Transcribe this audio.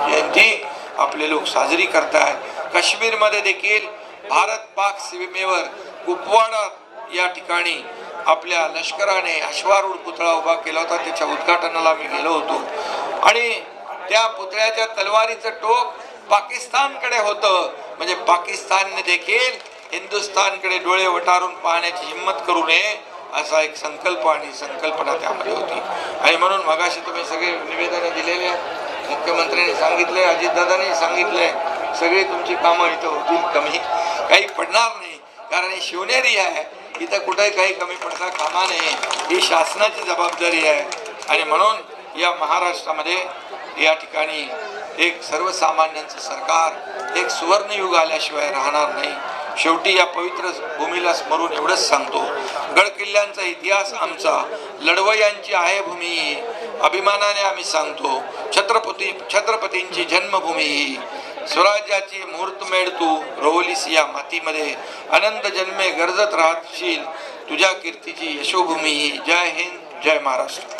जयंती आपले लोक साजरी करतायत। काश्मीरमध्ये देखील भारत पाक सीमेवर कुपवाडा या ठिकाणी आपल्या लष्कराने अश्वारूढ पुतळा उभा केला होता, त्याच्या उद्घाटनाला मी गेलो होतो आणि त्या पुतळ्याच्या तलवारीचं टोक पाकिस्तानकडे होतं। म्हणजे पाकिस्तानने देखील हिंदुस्थानकडे डोळे वटारून पाहण्याची हिंमत करू नये असा एक संकल्प आणि संकल्पना त्यामध्ये होती। आणि म्हणून मगाशी तुम्ही सगळे निवेदन दिलेले आहेत, मुख्यमंत्र्यांनी सांगितले, अजितदादांनी सांगितले, सगळी तुमची कामं इथं होतील, कमी काही पडणार नाही, कारण ही शिवनेरी आहे, इथं कुठेही काही कमी पडता कामा नये, ही शासनाची जबाबदारी आहे। आणि म्हणून या महाराष्ट्रामध्ये या ठिकाणी एक सर्वसामान्यांचं सरकार, एक सुवर्णयुग आल्याशिवाय राहणार नाही। शेवटी या पवित्र भूमीला स्मरून एवढंच सांगतो, गड किल्ल्यांचा इतिहास आमचा, लढवयांची आहे भूमी, अभिमानाने आम्ही सांगतो, छत्रपतींची जन्मभूमी ही, स्वराज्याची मुहूर्तमेढ तू रोवलीस या मातीमध्ये, अनंत जन्मे गरजत राहशील तुझ्या कीर्तीची यशोभूमी ही। जय हिंद, जय महाराष्ट्र।